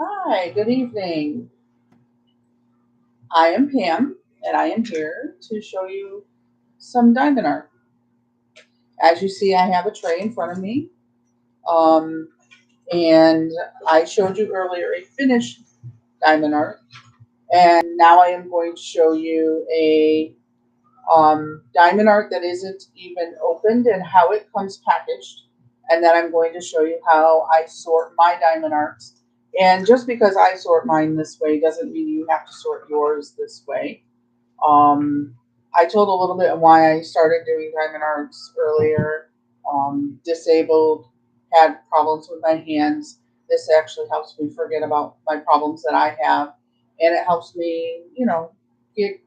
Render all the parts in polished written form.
Hi, good evening. I am Pam, and I am here to show you some diamond art. As you see, I have a tray in front of me, um, and I showed you earlier a finished diamond art, and now I am going to show you a diamond art that isn't even opened and how it comes packaged. And then I'm going to show you how I sort my diamond arts. And just because I sort mine this way doesn't mean you have to sort yours this way. I told a little bit of why I started doing diamond arts earlier. Disabled, had problems with my hands. This actually helps me forget about my problems that I have, and it helps me, get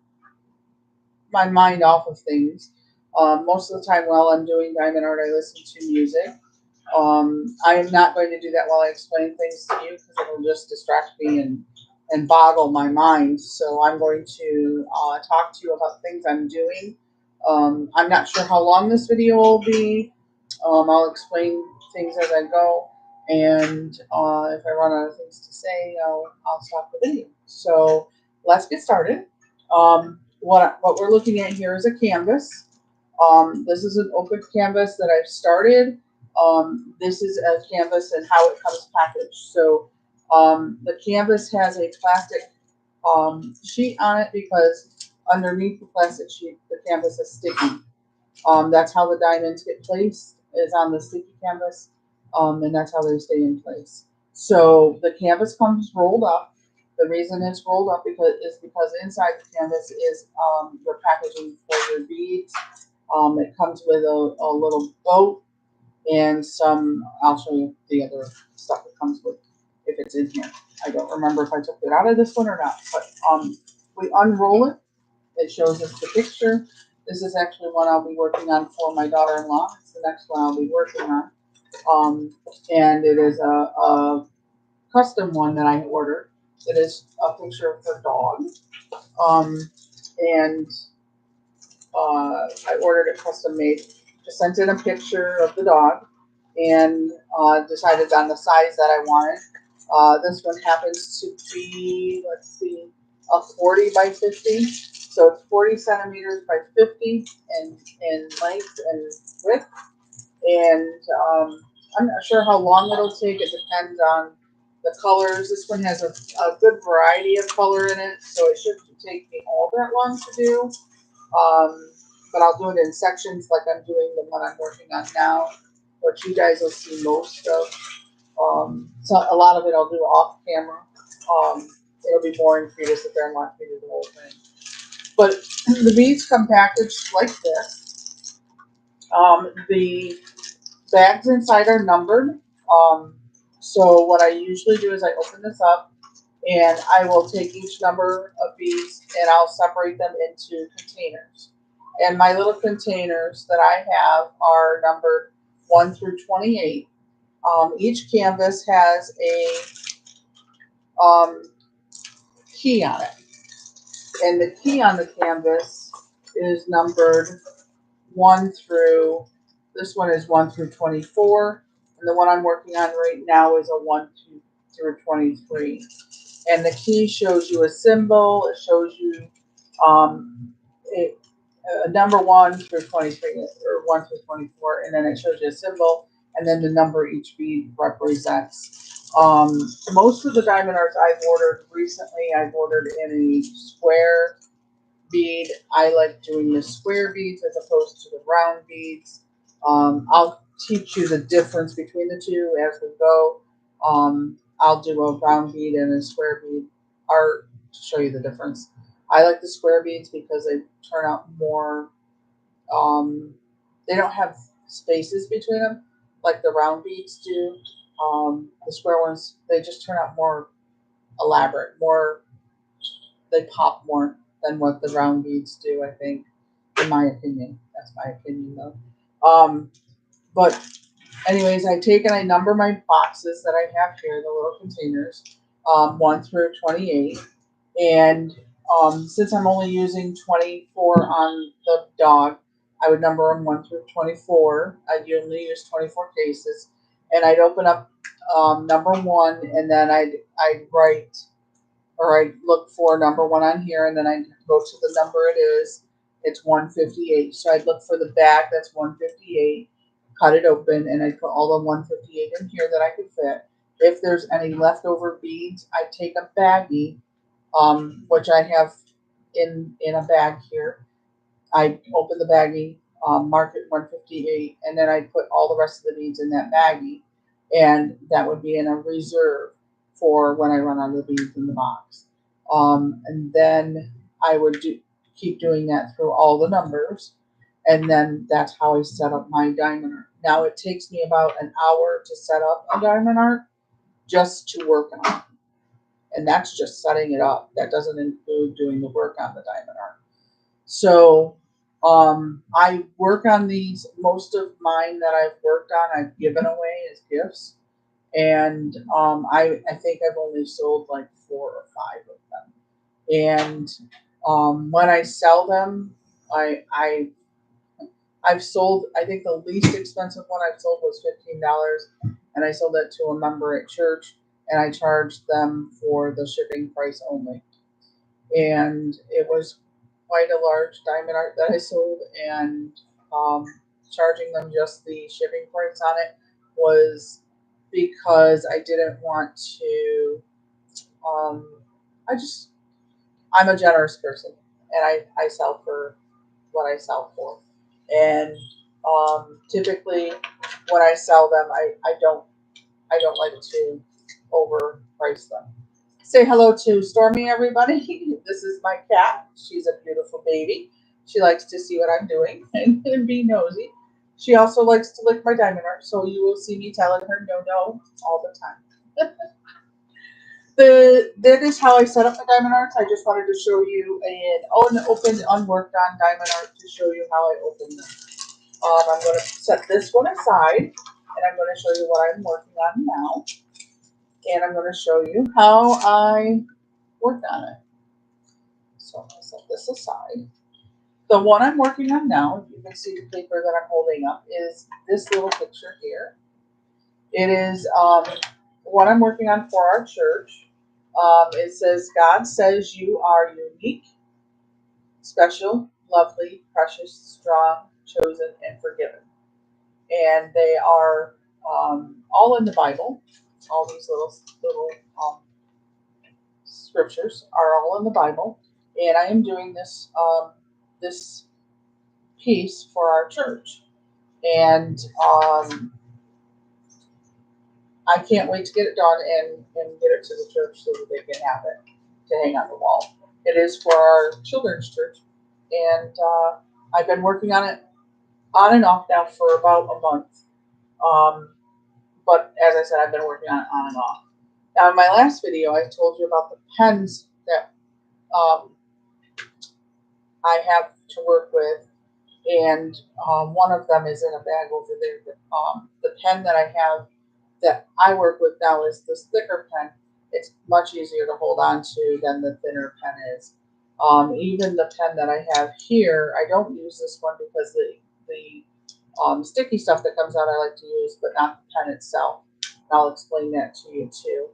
my mind off of things. Most of the time, while I'm doing diamond art, I listen to music. I am not going to do that while I explain things to you because it'll just distract me and boggle my mind. So I'm going to talk to you about things I'm doing. I'm not sure how long this video will be. I'll explain things as I go, and if I run out of things to say, I'll stop the video. So let's get started. What we're looking at here is a canvas. This is an open canvas that I've started. This is a canvas and how it comes packaged. So the canvas has a plastic sheet on it because underneath the plastic sheet, the canvas is sticky. That's how the diamonds get placed, is on the sticky canvas, and that's how they stay in place. So the canvas comes rolled up. The reason it's rolled up because inside the canvas is your packaging for your beads. It comes with a little boat and some. I'll show you the other stuff it comes with if it's in here. I don't remember if I took it out of this one or not, but we unroll it. It shows us the picture. This is actually one I'll be working on for my daughter-in-law. It's the next one I'll be working on. And it is a custom one that I ordered. It is a picture of her dog. Um, and I ordered it custom made. Just sent in a picture of the dog and decided on the size that I wanted. This one happens to be, let's see, a 40 by 50. So it's 40 centimeters by 50 in length and width. And I'm not sure how long it'll take. It depends on the colors. This one has a good variety of color in it, so it shouldn't take me all that long to do. But I'll do it in sections like I'm doing the one I'm working on now, which you guys will see most of. So a lot of it I'll do off camera. It'll be boring for you to sit there and watch me do the whole thing. But the beads come packaged like this. The bags inside are numbered. Um, so what I usually do is I open this up and I will take each number of beads and I'll separate them into containers. And my little containers that I have are numbered 1 through 28. Each canvas has a key on it, and the key on the canvas is numbered 1 through, this one is 1 through 24, and the one I'm working on right now is a 1 through 23. And the key shows you a symbol, it shows you it, number 1 through 23, or 1 through 24, and then it shows you a symbol, and then the number each bead represents. Most of the diamond arts I've ordered recently, I've ordered in a square bead. I like doing the square beads as opposed to the round beads. I'll teach you the difference between the two as we go. I'll do a round bead and a square bead art to show you the difference. I like the square beads because they turn out more. Um, they don't have spaces between them like the round beads do. The square ones, they just turn out more elaborate, more, they pop more than what the round beads do, I think, in my opinion. That's my opinion, though. But anyways, I take and I number my boxes that I have here, the little containers, 1 through 28. And since I'm only using 24 on the dog, I would number them 1 through 24. I only use 24 cases. and I'd open up number one, and then I'd write, or I'd look for number one on here, and then I'd go to the number it is. It's 158. So I'd look for the back, that's 158, cut it open, and I'd put all the 158 in here that I could fit. If there's any leftover beads, I'd take a baggie, which I have in a bag here. I open the baggie, mark it 158, and then I put all the rest of the beads in that baggie, and that would be in a reserve for when I run out of the beads in the box. And then I would keep doing that through all the numbers, and then that's how I set up my diamond art. Now it takes me about an hour to set up a diamond art just to work on it, and that's just setting it up. That doesn't include doing the work on the diamond art. So I work on these. Most of mine that I've worked on, I've given away as gifts, and I think I've only sold like 4 or 5 of them. And when I sell them, I've sold. I think the least expensive one I've sold was $15, and I sold that to a member at church, and I charged them for the shipping price only. And it was quite a large diamond art that I sold, and charging them just the shipping price on it was because I didn't want to. I just I'm a generous person, and I sell for what I sell for, and typically when I sell them, I don't like to overprice them. Say hello to Stormy, everybody. This is my cat. She's a beautiful baby. She likes to see what I'm doing and be nosy. She also likes to lick my diamond art, so you will see me telling her no all the time. That is how I set up my diamond arts. I just wanted to show you an open, unworked on diamond art to show you how I open them. I'm going to set this one aside, and I'm going to show you what I'm working on now. And I'm going to show you how I worked on it. So I'm going to set this aside. The one I'm working on now, you can see the paper that I'm holding up, is this little picture here. It is what I'm working on for our church. It says, God says you are unique, special, lovely, precious, strong, chosen, and forgiven. And they are all in the Bible. All these little scriptures are all in the Bible, and I am doing this piece for our church, and I can't wait to get it done and get it to the church so that they can have it to hang on the wall. It is for our children's church, and I've been working on it on and off now for about a month. But as I said, I've been working on it on and off. Now, in my last video, I told you about the pens that I have to work with, and one of them is in a bag over there. The pen that I have that I work with now is this thicker pen. It's much easier to hold on to than the thinner pen is. Even the pen that I have here, I don't use this one because the sticky stuff that comes out I like to use, but not the pen itself. I'll explain that to you too.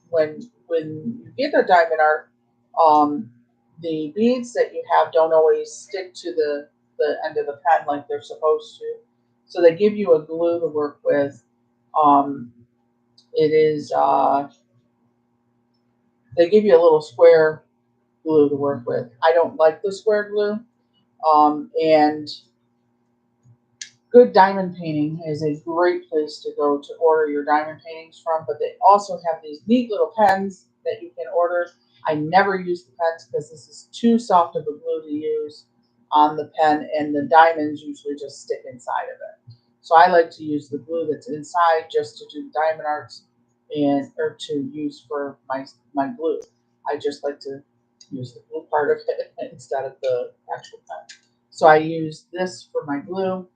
When you get a diamond art, the beads that you have don't always stick to the end of the pen like they're supposed to. So they give you a glue to work with. It is they give you a little square glue to work with. I don't like the square glue. And Good Diamond Painting is a great place to go to order your diamond paintings from, but they also have these neat little pens that you can order. I never use the pens because this is too soft of a glue to use on the pen, and the diamonds usually just stick inside of it. So I like to use the glue that's inside just to do diamond arts or to use for my glue. I just like to use the glue part of it instead of the actual pen. So I use this for my glue,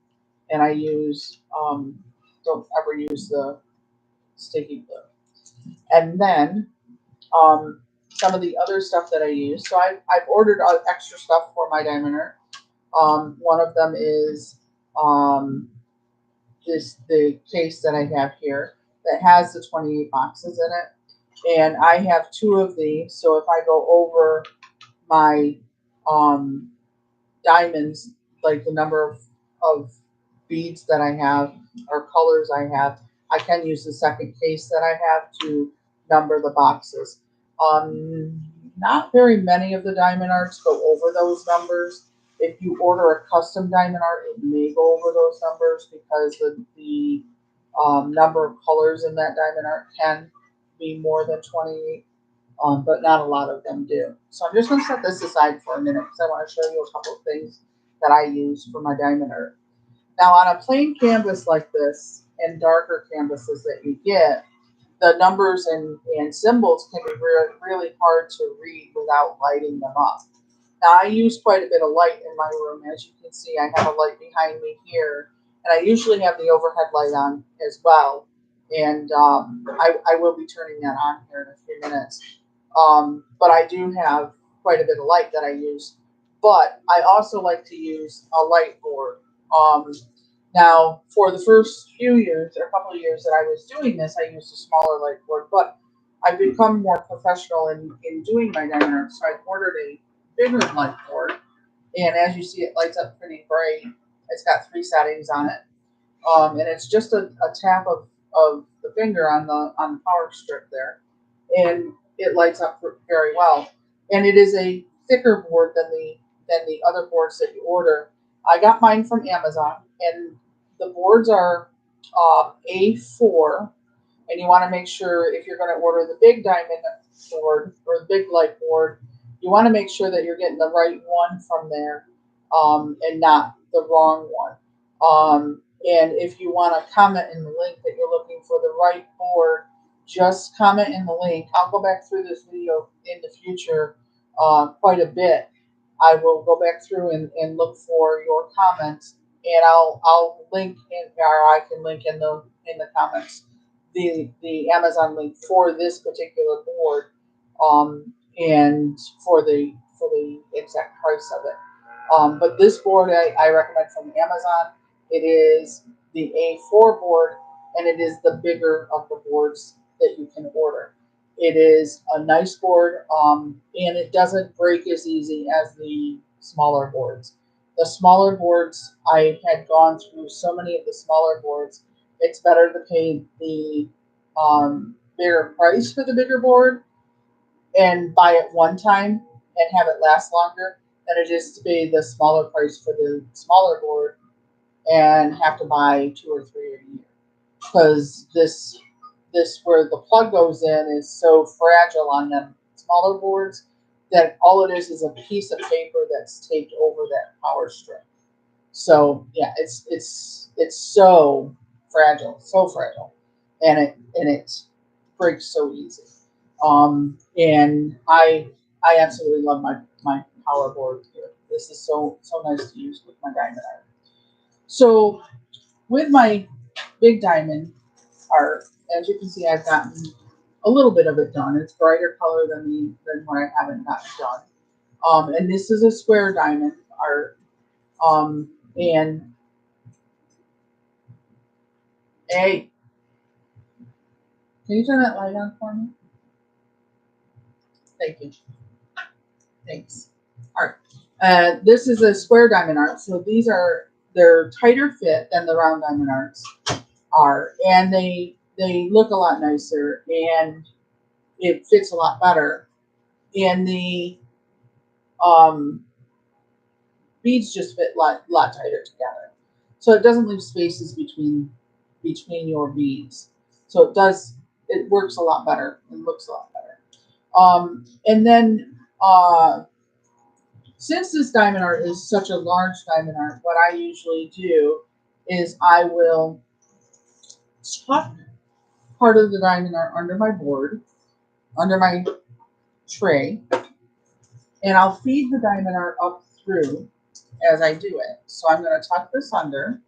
and I use don't ever use the sticky glue. And then some of the other stuff that I use. So I've ordered extra stuff for my diamond art. One of them is the case that I have here that has the 28 boxes in it. And I have two of these, so if I go over my um, diamonds, like the number of beads that I have or colors I have, I can use the second case that I have to number the boxes. Not very many of the diamond arts go over those numbers. If you order a custom diamond art, it may go over those numbers because the number of colors in that diamond art can be more than 28, but not a lot of them do. So I'm just going to set this aside for a minute because I want to show you a couple of things that I use for my diamond art. Now on a plain canvas like this and darker canvases that you get, the numbers and symbols can be really hard to read without lighting them up. Now I use quite a bit of light in my room. As you can see, I have a light behind me here, and I usually have the overhead light on as well. And I will be turning that on here in a few minutes. But I do have quite a bit of light that I use. But I also like to use a light board. Now, for the first few years, or a couple of years that I was doing this, I used a smaller light board. But I've become more professional in doing my diamond art, so I ordered a bigger light board. And as you see, it lights up pretty bright. It's got 3 settings on it, and it's just a tap of the finger on the power strip there, and it lights up very well. And it is a thicker board than the other boards that you order. I got mine from Amazon, and the boards are A4, and you want to make sure if you're going to order the big diamond board or the big light board, you want to make sure that you're getting the right one from there, and not the wrong one. And if you want to comment in the link that you're looking for the right board, just comment in the link. I'll go back through this video in the future quite a bit. I will go back through and look for your comments, and I'll link in, or I can link in the comments the Amazon link for this particular board, and for the exact price of it. But this board I recommend from Amazon. It is the A4 board, and it is the bigger of the boards that you can order. It is a nice board, and it doesn't break as easy as the smaller boards. The smaller boards, I had gone through so many of the smaller boards. It's better to pay the bigger price for the bigger board and buy it one time and have it last longer than it is to pay the smaller price for the smaller board and have to buy 2 or 3 a year. Because this where the plug goes in is so fragile on them smaller boards that all it is a piece of paper that's taped over that power strip. So yeah, it's so fragile, and it breaks so easy. And I absolutely love my power board here. This is so nice to use with my diamond art. So with my big diamond art, as you can see, I've gotten a little bit of it done. It's brighter color than what I haven't gotten done. And this is a square diamond art. And hey, can you turn that light on for me? Thank you. Thanks. All right. This is a square diamond art. So they're tighter fit than the round diamond arts are, and they look a lot nicer, and it fits a lot better. And the beads just fit a lot tighter together, so it doesn't leave spaces between your beads. So it works a lot better and looks a lot better. And then since this diamond art is such a large diamond art, what I usually do is I will tuck part of the diamond art under my board, under my tray, and I'll feed the diamond art up through as I do it. So I'm going to tuck this under.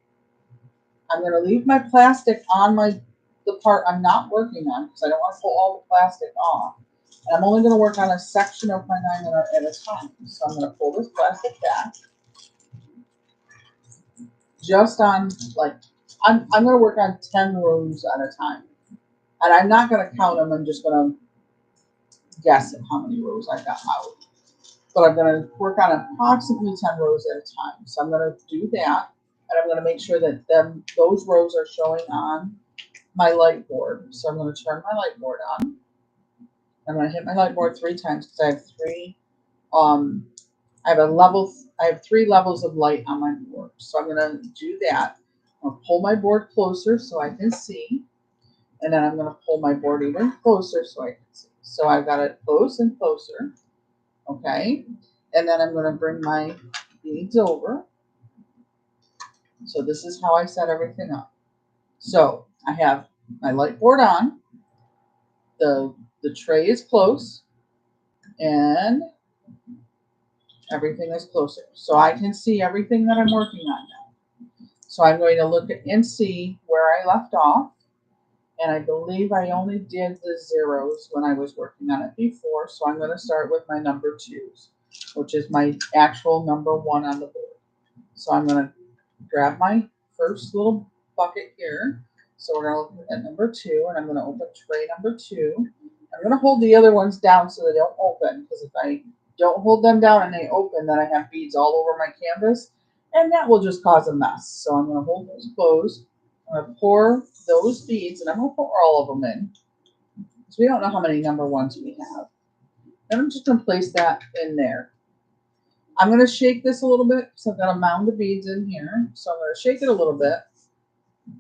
I'm going to leave my plastic on the part I'm not working on because I don't want to pull all the plastic off. And I'm only going to work on a section of my diamond art at a time. So I'm going to pull this plastic back just on, like, I'm going to work on 10 rows at a time. And I'm not going to count them. I'm just going to guess at how many rows I got out. But I'm going to work on approximately 10 rows at a time. So I'm going to do that. And I'm going to make sure that those rows are showing on my light board. So I'm going to turn my light board on. I'm going to hit my light board 3 times because I have I have 3 levels of light on my board. So I'm going to do that. I'll pull my board closer so I can see. And then I'm going to pull my board even closer so I can see. So I've got it close and closer. Okay. And then I'm going to bring my beads over. So this is how I set everything up. So I have my light board on. The tray is close. And everything is closer. So I can see everything that I'm working on now. So I'm going to look at and see where I left off. And I believe I only did the zeros when I was working on it before. So I'm going to start with my number 2s, which is my actual number 1 on the board. So I'm going to grab my first little bucket here. So we're going to look at number 2, and I'm going to open tray number 2. I'm going to hold the other ones down so they don't open, because if I don't hold them down and they open, then I have beads all over my canvas, and that will just cause a mess. So I'm going to hold those closed. I'm going to pour those beads, and I'm going to pour all of them in, because we don't know how many number 1s we have. And I'm just going to place that in there. I'm going to shake this a little bit, so I've got a mound of beads in here. So I'm going to shake it a little bit.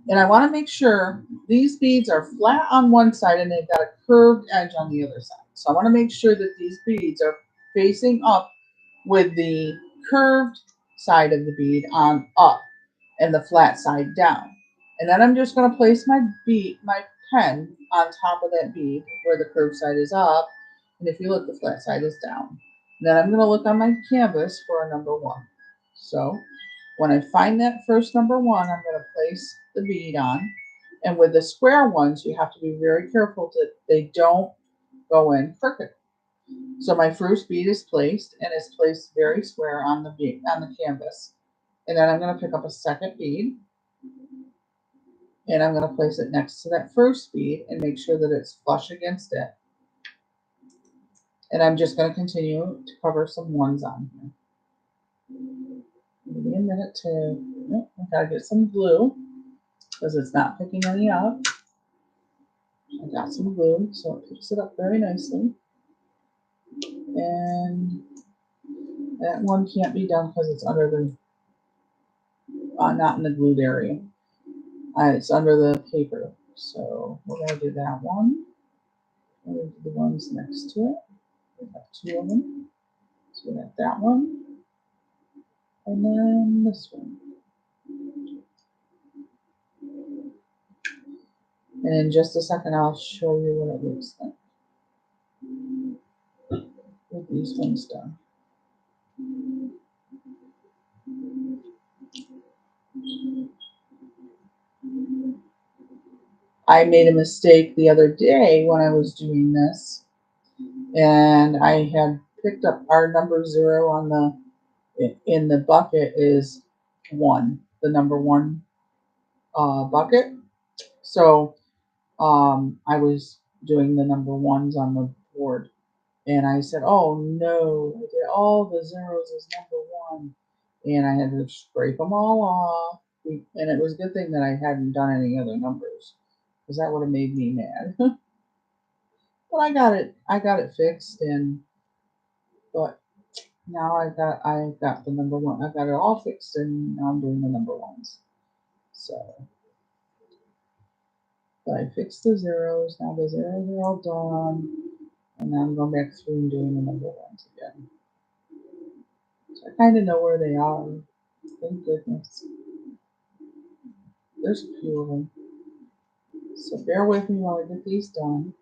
And I want to make sure these beads are flat on one side and they've got a curved edge on the other side. So I want to make sure that these beads are facing up with the curved side of the bead on up and the flat side down. And then I'm just going to place my pen on top of that bead where the curved side is up. And if you look, the flat side is down. And then I'm going to look on my canvas for a number 1. So when I find that first number 1, I'm going to place the bead on. And with the square ones, you have to be very careful that they don't go in crooked. So my first bead is placed, and it's placed very square on the canvas. And then I'm going to pick up a second bead, and I'm going to place it next to that first bead and make sure that it's flush against it. And I'm just going to continue to cover some 1s on here. Give me a minute to, I gotta get some glue because it's not picking any up. I got some glue, so it picks it up very nicely. And that one can't be done because it's under the, not in the glued area. It's under the paper. So we're gonna do that one. We're gonna do the ones next to it. We have 2 of them. So we got that one. And then this one. And in just a second, I'll show you what it looks like with these ones done. I made a mistake the other day when I was doing this, and I had picked up our number 0 on in the bucket is 1, the number 1 bucket. So I was doing the number 1s on the board, and I said, "Oh no, I did all the zeros as number 1," and I had to scrape them all off. And it was a good thing that I hadn't done any other numbers, because that would have made me mad. But I got it fixed, and but now I got the number 1. I got it all fixed, and now I'm doing the number 1s. So I fixed the zeros. Now the zeros are all done, and now I'm going back through and doing the number 1s again. So I kind of know where they are. Thank goodness. There's a few of them. So bear with me while I get these done.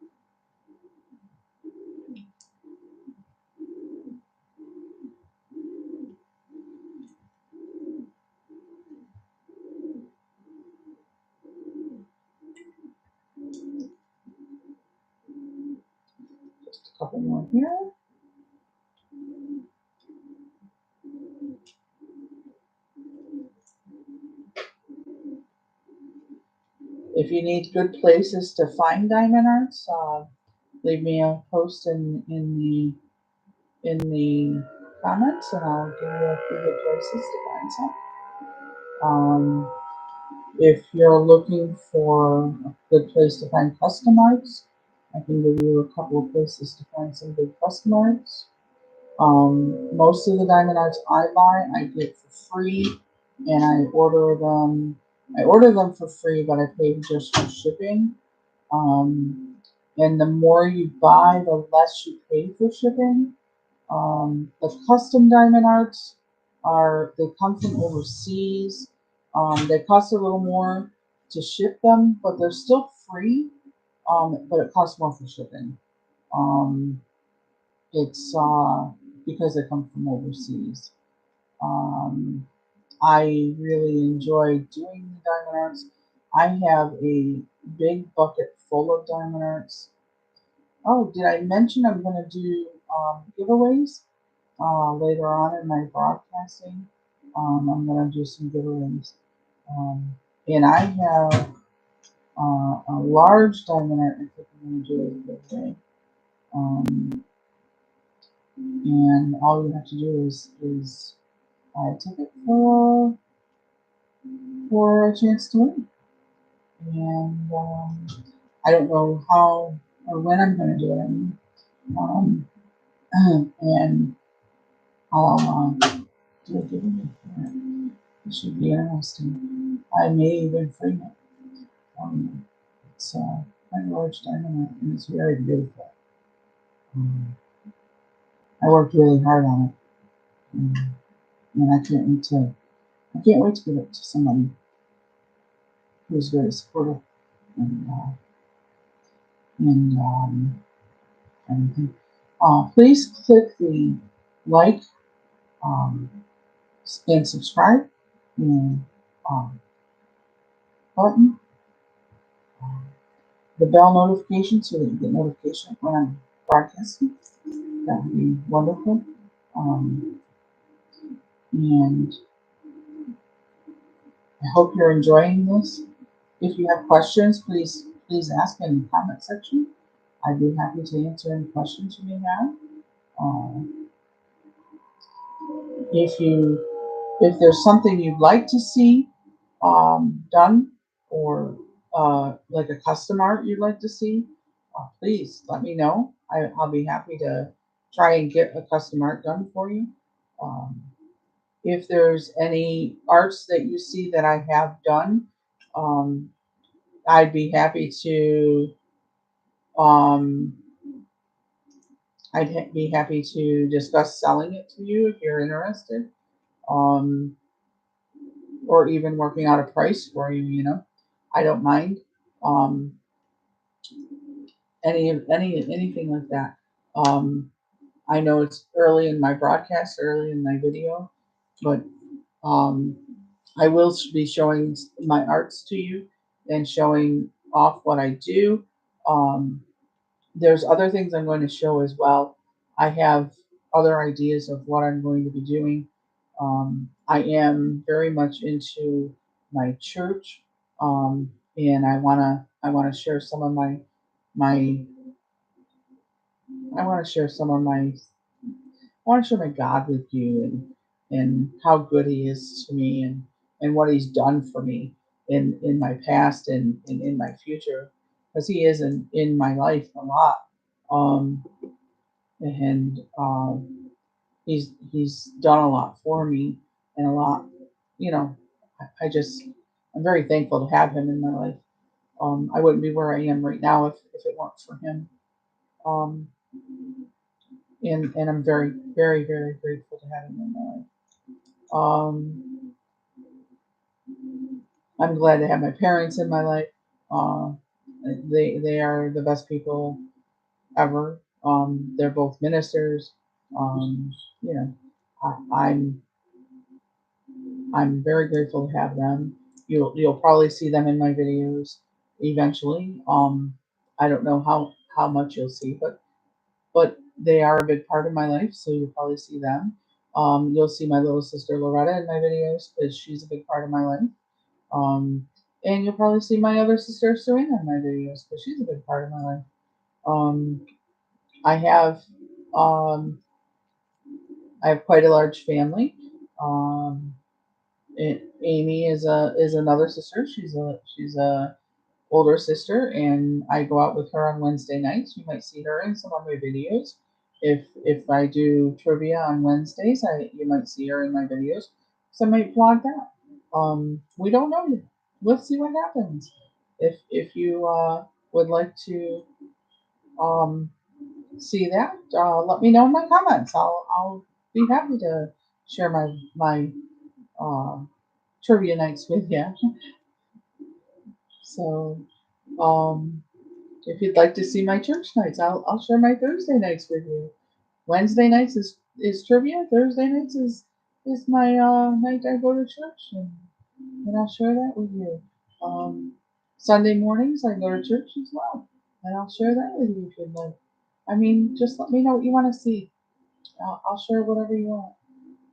Just a couple more here. If you need good places to find diamond arts, leave me a post in the comments, and I'll give you a few good places to find some. If you're looking for a good place to find custom arts, I can give you a couple of places to find some good custom arts. Most of the diamond arts I buy, I get for free, and I order them. I order them for free, but I pay just for shipping. And the more you buy, the less you pay for shipping. The custom diamond arts they come from overseas. They cost a little more to ship them, but they're still free. But it costs more for shipping. Um, it's because they come from overseas. Um, I really enjoy doing the diamond arts. I have a big bucket full of diamond arts. Oh, did I mention I'm going to do giveaways later on in my broadcasting? I'm going to do some giveaways. Um, and I have a large diamond art I think I'm going to do as a giveaway. And all you have to do is buy a ticket for a chance to win. And I don't know how or when I'm going to do it. I mean, and I'll do a giveaway for it. It should be interesting. I may even frame it. It's quite a large diamond and it's very beautiful. Um, I worked really hard on it, and I can't wait to give it to somebody who's very supportive and and everything. Please click the like um, and subscribe and um, button, um, the bell notification so that you get notification when I'm broadcasting. That would be wonderful. Um, and I hope you're enjoying this. If you have questions, please ask in the comment section. I'd be happy to answer any questions you may have. Um, if there's something you'd like to see done, or like a custom art you'd like to see, please let me know. I'll be happy to try and get a custom art done for you. Um, if there's any arts that you see that I have done, um, I'd be happy to um, be happy to discuss selling it to you if you're interested, um, or even working out a price for you. I don't mind. Um, anything like that. Um, I know it's early in my broadcast, early in my video, but um, I will be showing my arts to you and showing off what I do. Um, there's other things I'm going to show as well. I have other ideas of what I'm going to be doing. I am very much into my church, and I wanna share some of my I want to share some of my I want to share my God with you, and how good He is to me, and what He's done for me in my past and in my future, because He is in my life a lot. Um, and he's done a lot for me, and a lot, you know. I'm very thankful to have him in my life. I wouldn't be where I am right now if it weren't for him. Um, and I'm very, very, very grateful to have him in my life. Um, I'm glad to have my parents in my life. Uh, they are the best people ever. They're both ministers. Um, you know, I'm very grateful to have them. You'll probably see them in my videos eventually. I don't know how much you'll see, but they are a big part of my life, so you'll probably see them. You'll see my little sister Loretta in my videos because she's a big part of my life. Um, And you'll probably see my other sister Serena in my videos because she's a big part of my life. Um, I have um, I have quite a large family. Um, Amy is another sister. She's a older sister, and I go out with her on Wednesday nights. You might see her in some of my videos. If I do trivia on Wednesdays, you might see her in my videos. So I might vlog that. We don't know yet. Let's see what happens. If you would like to um, see that, let me know in my comments. I'll be happy to share my uh, trivia nights with you. So um, if you'd like to see my church nights, I'll share my Thursday nights with you. Wednesday nights is trivia. Thursday nights is my night I go to church, and I'll share that with you. Um, Sunday mornings I go to church as well, and I'll share that with you if you'd like. I mean, just let me know what you want to see. I'll share whatever you want,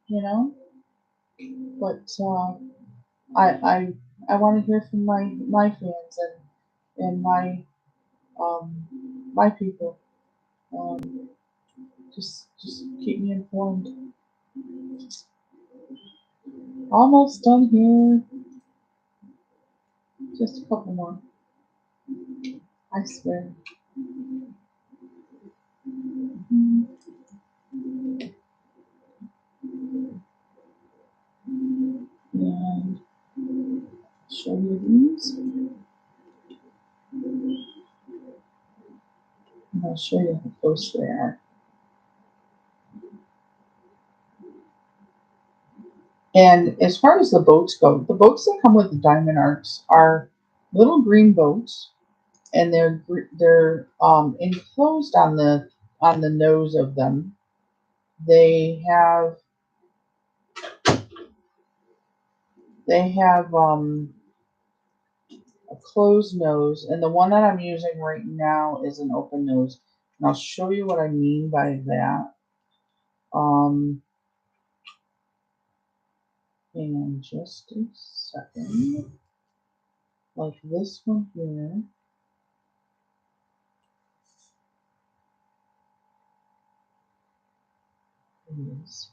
you know. But I I I want to hear from my fans and um my people. Um, just keep me informed. Almost done here. Just a couple more. I swear. And show you these. And I'll show you how close they are. And as far as the boats go, the boats that come with the Diamond Arcs are little green boats, and they're enclosed on the nose of them. They have a closed nose, and the one that I'm using right now is an open nose. And I'll show you what I mean by that. In just a second. Like this one here is.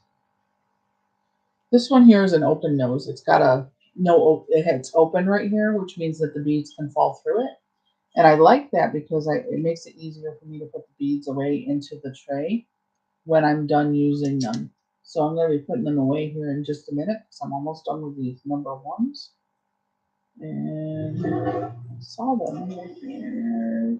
This one here is an open nose. It's got it's open right here, which means that the beads can fall through it. And I like that because it makes it easier for me to put the beads away into the tray when I'm done using them. So I'm going to be putting them away here in just a minute because I'm almost done with these number ones. And I saw them right here.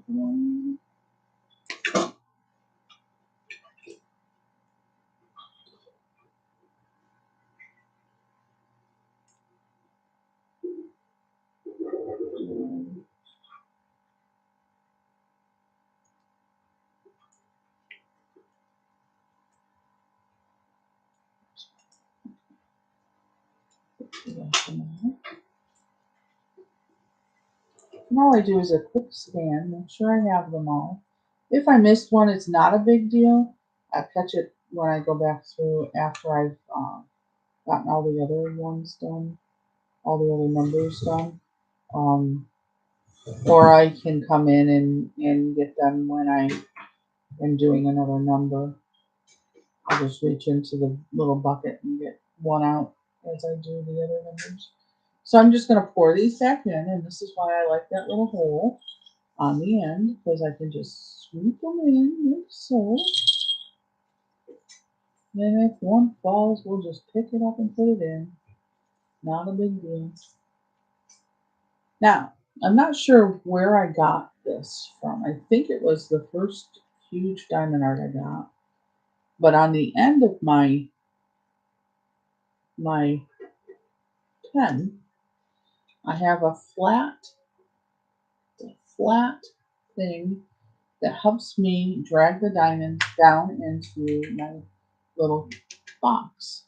And all I do is a quick scan, make sure I have them all. If I missed one, it's not a big deal. I catch it when I go back through after I've gotten all the other ones done, all the other numbers done. Um, or I can come in and get them when I am doing another number. I'll just reach into the little bucket and get one out as I do the other numbers. So I'm just going to pour these back in, and this is why I like that little hole on the end, because I can just sweep them in like so. And if one falls, we'll just pick it up and put it in. Not a big deal. Now, I'm not sure where I got this from. I think it was the first huge diamond art I got. But on the end of my pen, I have a flat thing that helps me drag the diamonds down into my little box.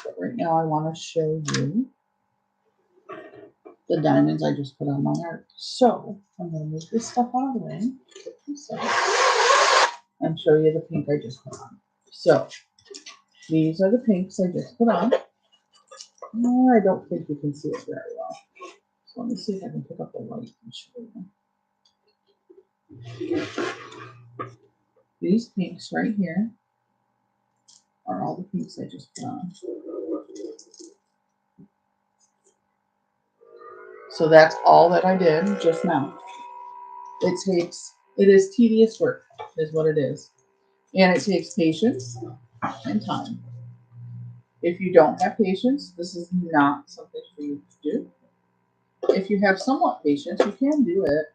But right now I want to show you the diamonds I just put on my art. So I'm going to move this stuff out of the way and show you the pink I just put on. So these are the pinks I just put on. I don't think you can see it very well. Let me see if I can pick up the light and show you. These pinks right here are all the pinks I just put on. So that's all that I did just now. It is tedious work, is what it is. And it takes patience and time. If you don't have patience, this is not something for you to do. If you have somewhat patience, you can do it.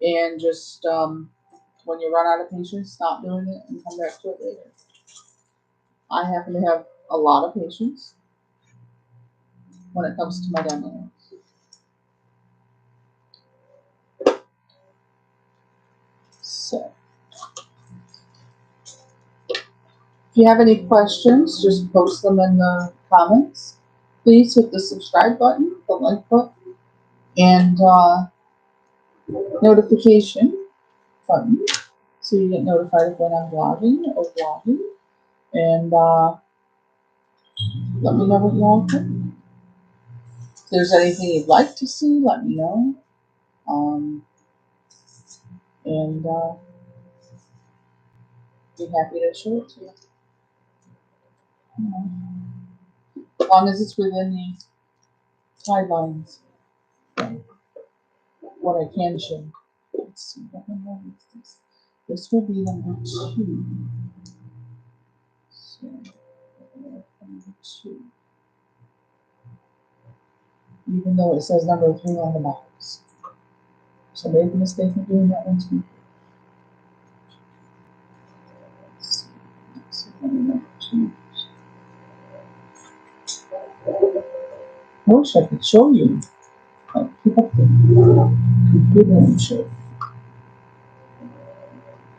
And just when you run out of patience, stop doing it and come back to it later. I happen to have a lot of patience when it comes to my demo. So, if you have any questions, just post them in the comments. Please hit the subscribe button, the like button, and notification button so you get notified of when I'm vlogging or vlogging. And let me know what you all think. If there's anything you'd like to see, let me know. And be happy to show it to you. As long as it's within the guidelines, what I can show. Let's see, what number is this? This will be number 2. So, number 2. Even though it says number 3 on the box. So made the mistake of doing that one too. So number 2. I wish I could show you. Like, keep up the computer and show.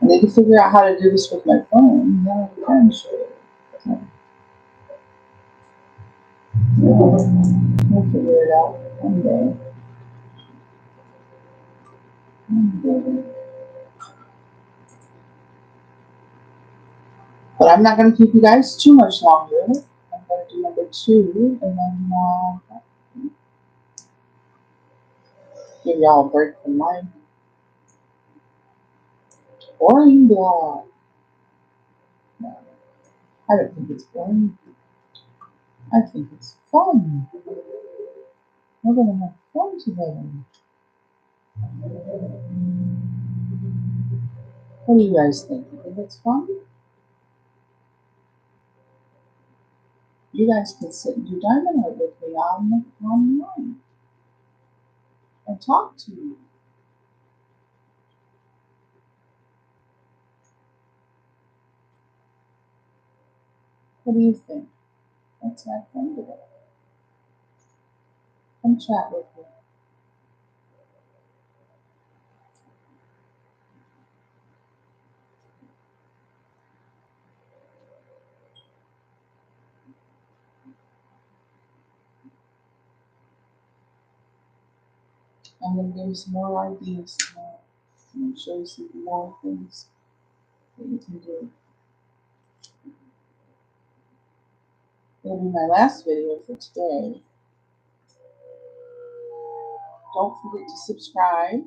I need to figure out how to do this with my phone. Now I can show it. We'll figure it out one day. But I'm not going to keep you guys too much longer. I'm going to do number 2 and then give y'all a break from my boring blog. No, I don't think it's boring. I think it's fun. We're going to have fun together. What do you guys think? You think it's fun? You guys can sit and do diamond art with me online and talk to me. What do you think? Let's have fun together. Come chat with me. I'm going to give you some more ideas tomorrow. I'm going to show you some more things that you can do. It'll be my last video for today. Don't forget to subscribe.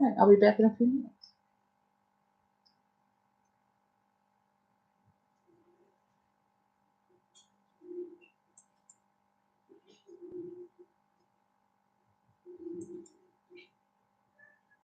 All right, I'll be back in a few minutes.